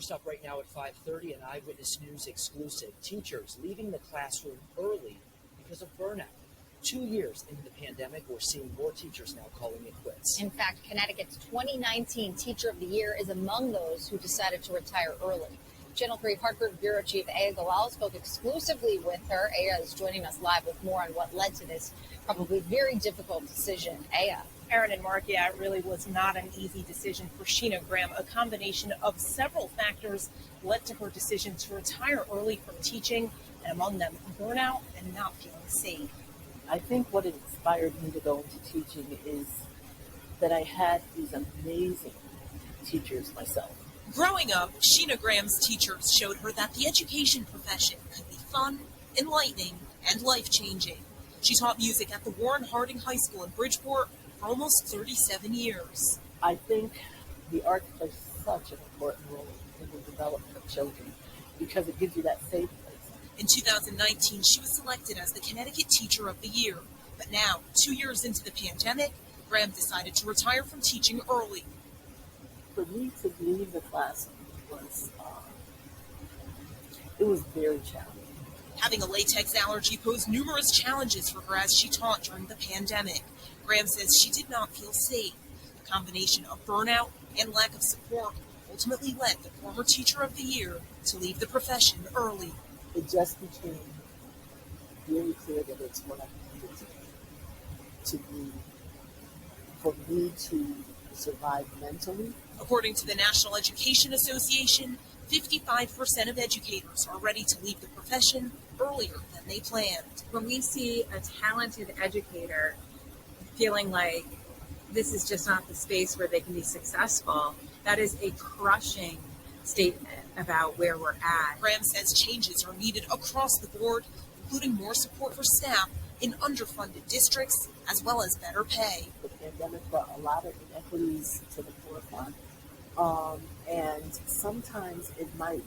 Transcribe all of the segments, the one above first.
First up right now at 5:30, an Eyewitness News exclusive. Teachers leaving the classroom early because of burnout. 2 years into the pandemic, we're seeing more teachers now calling it quits. In fact, Connecticut's 2019 Teacher of the Year is among those who decided to retire early. Channel 3 Hartford Bureau Chief Aya Galal spoke exclusively with her. Aya is joining us live with more on what led to this probably very difficult decision. Aya. Aaron and Mark, yeah, it really was not an easy decision for Sheena Graham. A combination of several factors led to her decision to retire early from teaching, and among them, burnout and not feeling safe. I think what inspired me to go into teaching is that I had these amazing teachers myself. Growing up, Sheena Graham's teachers showed her that the education profession could be fun, enlightening, and life-changing. She taught music at the Warren Harding High School in Bridgeport for almost 37 years. I think the arts plays such an important role in the development of children because it gives you that safe place. In 2019, she was selected as the Connecticut Teacher of the Year. But now, 2 years into the pandemic, Graham decided to retire from teaching early. For me to leave the classroom was very challenging. Having a latex allergy posed numerous challenges for her as she taught during the pandemic. Graham says she did not feel safe. A combination of burnout and lack of support ultimately led the former Teacher of the Year to leave the profession early. It just became very clear that it's what I needed to be for me to survive mentally. According to the National Education Association, 55% of educators are ready to leave the profession earlier than they planned. When we see a talented educator feeling like this is just not the space where they can be successful, that is a crushing statement about where we're at. Graham says changes are needed across the board, including more support for staff in underfunded districts, as well as better pay. The pandemic brought a lot of inequities to the forefront, and sometimes it might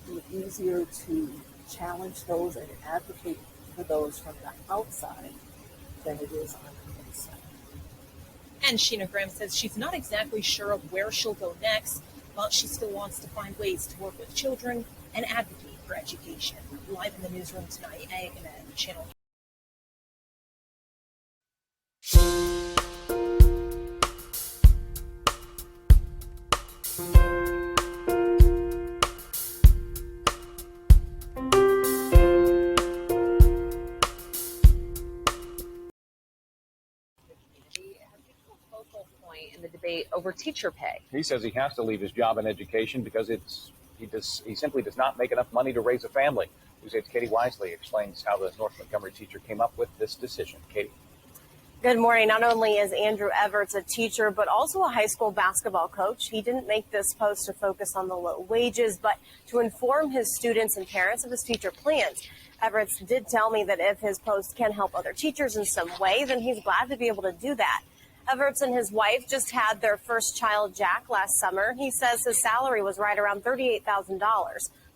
be easier to challenge those and advocate for those from the outside than it is on the inside. And Sheena Graham says she's not exactly sure of where she'll go next, but she still wants to find ways to work with children and advocate for education. Live in the newsroom tonight, Aya Galal, Channel. In the debate over teacher pay. He says he has to leave his job in education because he simply does not make enough money to raise a family. News 8's Katie Wisely explains how the North Montgomery teacher came up with this decision. Katie. Good morning. Not only is Andrew Everts a teacher, but also a high school basketball coach. He didn't make this post to focus on the low wages, but to inform his students and parents of his future plans. Everts did tell me that if his post can help other teachers in some way, then he's glad to be able to do that. Everts and his wife just had their first child, Jack, last summer. He says his salary was right around $38,000,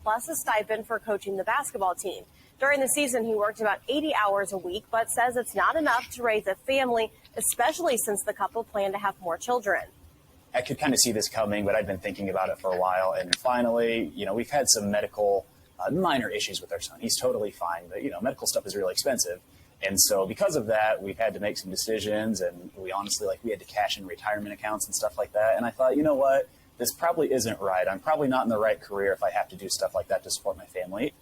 plus a stipend for coaching the basketball team. During the season, he worked about 80 hours a week, but says it's not enough to raise a family, especially since the couple plan to have more children. I could kind of see this coming, but I've been thinking about it for a while. And finally, we've had some medical minor issues with our son. He's totally fine, but, medical stuff is really expensive. And so because of that, we've had to make some decisions, and we had to cash in retirement accounts and stuff like that. And I thought, you know what, this probably isn't right. I'm probably not in the right career if I have to do stuff like that to support my family.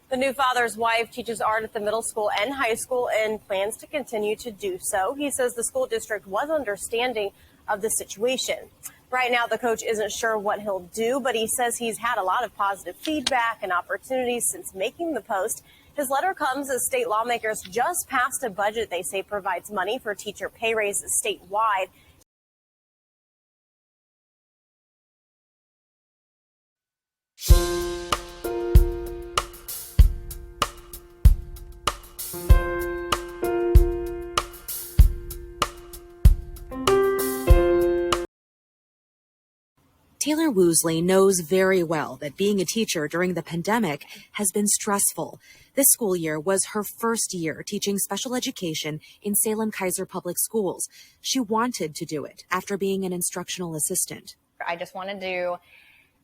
The new father's wife teaches art at the middle school and high school and plans to continue to do so. He says the school district was understanding of the situation. Right now, the coach isn't sure what he'll do, but he says he's had a lot of positive feedback and opportunities since making the post. His letter comes as state lawmakers just passed a budget they say provides money for teacher pay raises statewide. Taylor Woosley knows very well that being a teacher during the pandemic has been stressful. This school year was her first year teaching special education in Salem-Keizer Public Schools. She wanted to do it after being an instructional assistant. I just wanted to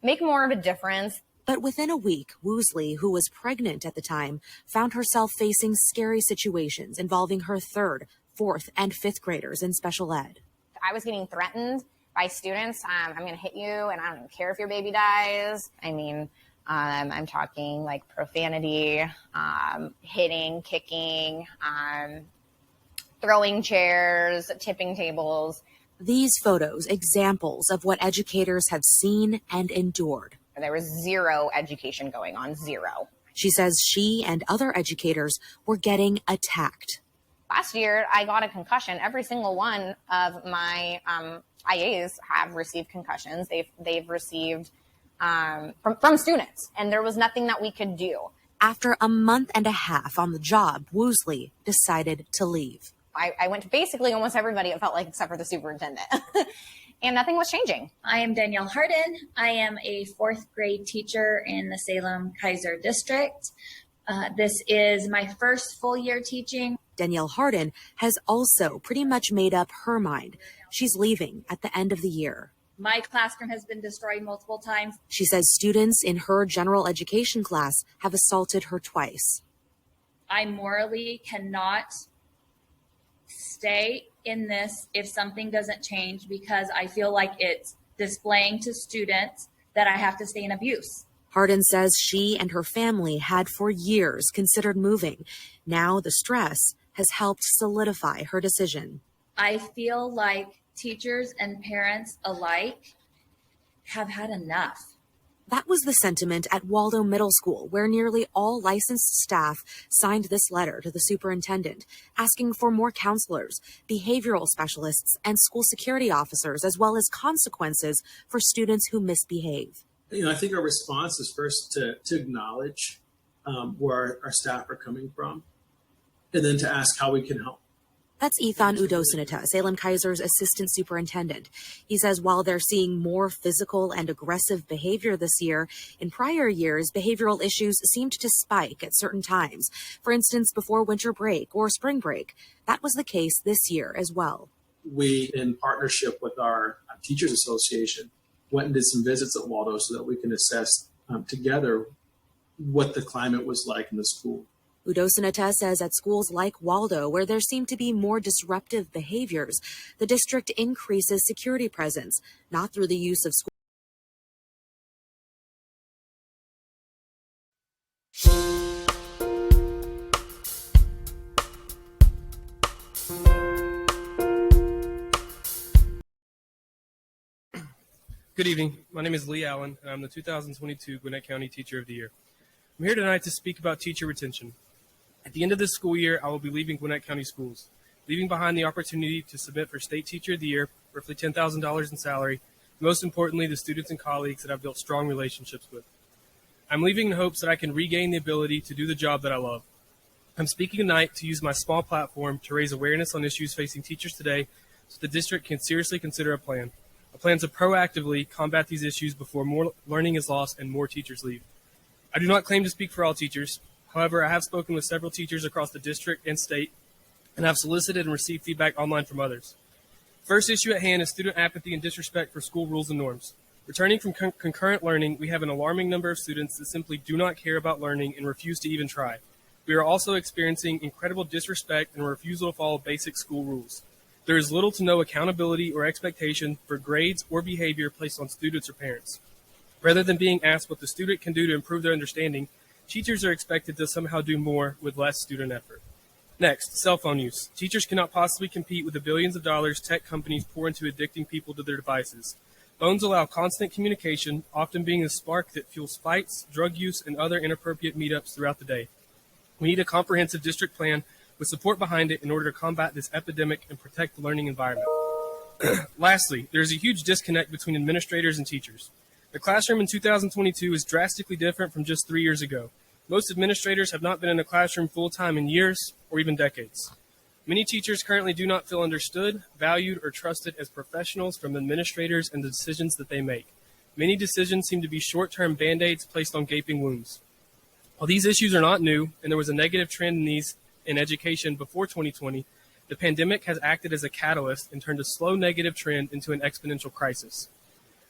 make more of a difference. But within a week, Woosley, who was pregnant at the time, found herself facing scary situations involving her 3rd, 4th, and 5th graders in special ed. I was getting threatened by students. I'm going to hit you, and I don't even care if your baby dies. I mean, I'm talking like profanity, hitting, kicking, throwing chairs, tipping tables. These photos, examples of what educators have seen and endured. There was zero education going on, zero. She says she and other educators were getting attacked. Last year, I got a concussion. Every single one of my IAs have received concussions. They've received from students, and there was nothing that we could do. After a month and a half on the job, Woosley decided to leave. I went to basically almost everybody, it felt like, except for the superintendent. And nothing was changing. I am Danielle Hardin. I am a 4th grade teacher in the Salem Kaiser district. This is my first full year teaching. Danielle Hardin has also pretty much made up her mind. She's leaving at the end of the year. My classroom has been destroyed multiple times. She says students in her general education class have assaulted her twice. I morally cannot stay in this if something doesn't change, because I feel like it's displaying to students that I have to stay in abuse. Hardin says she and her family had for years considered moving. Now the stress has helped solidify her decision. I feel like teachers and parents alike have had enough. That was the sentiment at Waldo Middle School, where nearly all licensed staff signed this letter to the superintendent, asking for more counselors, behavioral specialists, and school security officers, as well as consequences for students who misbehave. I think our response is first to acknowledge where our staff are coming from, and then to ask how we can help. That's Ethan Udosinita, Salem Kaiser's assistant superintendent. He says while they're seeing more physical and aggressive behavior this year, in prior years, behavioral issues seemed to spike at certain times. For instance, before winter break or spring break. That was the case this year as well. We, in partnership with our Teachers Association, went and did some visits at Waldo so that we can assess together what the climate was like in the school. Udosinita says at schools like Waldo, where there seem to be more disruptive behaviors, the district increases security presence, not through the use of school. Good evening. My name is Lee Allen, and I'm the 2022 Gwinnett County Teacher of the Year. I'm here tonight to speak about teacher retention. At the end of this school year, I will be leaving Gwinnett County Schools, leaving behind the opportunity to submit for State Teacher of the Year, roughly $10,000 in salary, and most importantly, the students and colleagues that I've built strong relationships with. I'm leaving in hopes that I can regain the ability to do the job that I love. I'm speaking tonight to use my small platform to raise awareness on issues facing teachers today so the district can seriously consider a plan to proactively combat these issues before more learning is lost and more teachers leave. I do not claim to speak for all teachers. However, I have spoken with several teachers across the district and state, and have solicited and received feedback online from others. First issue at hand is student apathy and disrespect for school rules and norms. Returning from concurrent learning, we have an alarming number of students that simply do not care about learning and refuse to even try. We are also experiencing incredible disrespect and refusal to follow basic school rules. There is little to no accountability or expectation for grades or behavior placed on students or parents. Rather than being asked what the student can do to improve their understanding, teachers are expected to somehow do more with less student effort. Next, cell phone use. Teachers cannot possibly compete with the billions of dollars tech companies pour into addicting people to their devices. Phones allow constant communication, often being the spark that fuels fights, drug use, and other inappropriate meetups throughout the day. We need a comprehensive district plan with support behind it in order to combat this epidemic and protect the learning environment. Lastly, there is a huge disconnect between administrators and teachers. The classroom in 2022 is drastically different from just 3 years ago. Most administrators have not been in a classroom full-time in years or even decades. Many teachers currently do not feel understood, valued, or trusted as professionals from administrators and the decisions that they make. Many decisions seem to be short-term band-aids placed on gaping wounds. While these issues are not new, and there was a negative trend in these in education before 2020, the pandemic has acted as a catalyst and turned a slow negative trend into an exponential crisis.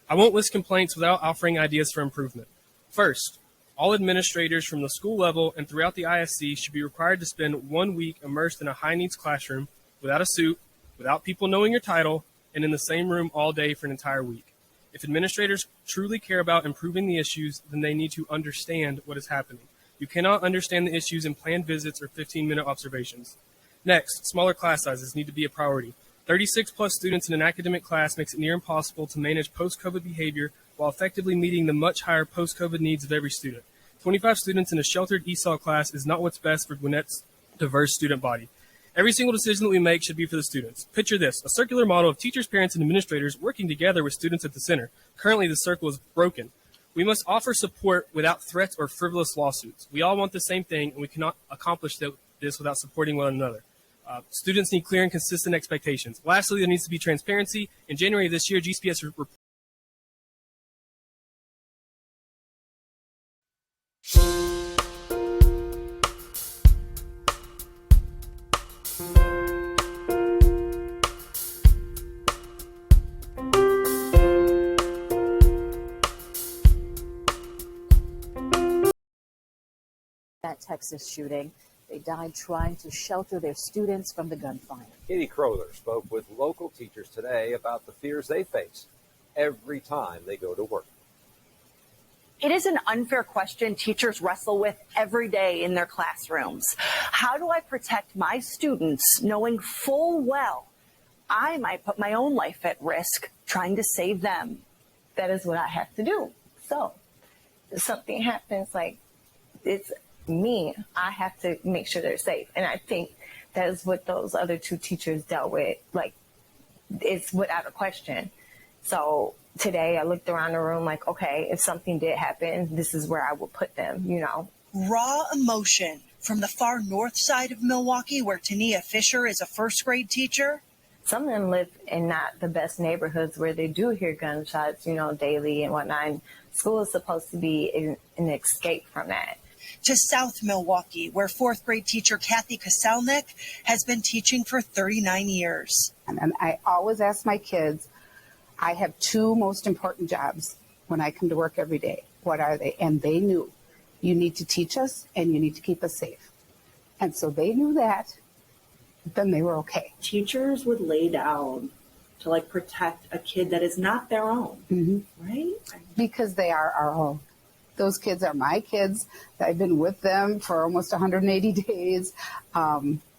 I won't list complaints without offering ideas for improvement. First, all administrators from the school level and throughout the ISC should be required to spend 1 week immersed in a high-needs classroom without a suit, without people knowing your title, and in the same room all day for an entire week. If administrators truly care about improving the issues, then they need to understand what is happening. You cannot understand the issues in planned visits or 15-minute observations. Next, smaller class sizes need to be a priority. 36 plus students in an academic class makes it near impossible to manage post-COVID behavior while effectively meeting the much higher post-COVID needs of every student. 25 students in a sheltered ESOL class is not what's best for Gwinnett's diverse student body. Every single decision that we make should be for the students. Picture this, a circular model of teachers, parents, and administrators working together with students at the center. Currently, the circle is broken. We must offer support without threats or frivolous lawsuits. We all want the same thing, and we cannot accomplish this without supporting one another. Students need clear and consistent expectations. Lastly, there needs to be transparency. In January of this year, GCPS reported that Texas shooting. They died trying to shelter their students from the gunfire. Katie Crowther spoke with local teachers today about the fears they face every time they go to work. It is an unfair question teachers wrestle with every day in their classrooms. How do I protect my students knowing full well I might put my own life at risk trying to save them? That is what I have to do. So if something happens, like it's me, I have to make sure they're safe. And I think that is what those other two teachers dealt with. Like, it's without a question. So today I looked around the room like, okay, if something did happen, this is where I would put them, you know. Raw emotion from the far north side of Milwaukee, where Tania Fisher is a first grade teacher. Some of them live in not the best neighborhoods where they do hear gunshots, you know, daily and whatnot. And school is supposed to be an escape from that. To South Milwaukee, where fourth grade teacher Kathy Koselnik has been teaching for 39 years. And I always ask my kids, I have two most important jobs when I come to work every day. What are they? And they knew, you need to teach us and you need to keep us safe. And so they knew that, then they were okay. Teachers would lay down to like protect a kid that is not their own, right? Because they are our own. Those kids are my kids. I've been with them for almost 180 days.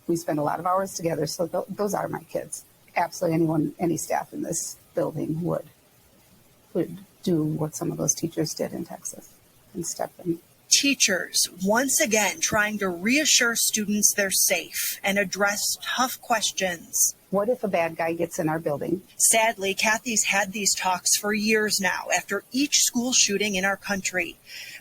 We spend a lot of hours together, so those are my kids. Absolutely any staff in this building would do what some of those teachers did in Texas and step in. Teachers once again trying to reassure students they're safe and address tough questions. What if a bad guy gets in our building? Sadly, Kathy's had these talks for years now after each school shooting in our country.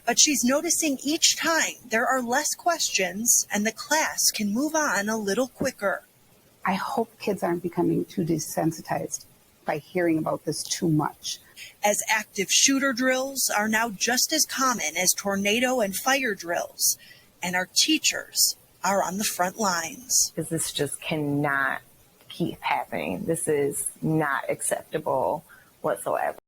But she's noticing each time there are less questions and the class can move on a little quicker. I hope kids aren't becoming too desensitized by hearing about this too much. As active shooter drills are now just as common as tornado and fire drills, and our teachers are on the front lines. This just cannot keep happening. This is not acceptable whatsoever.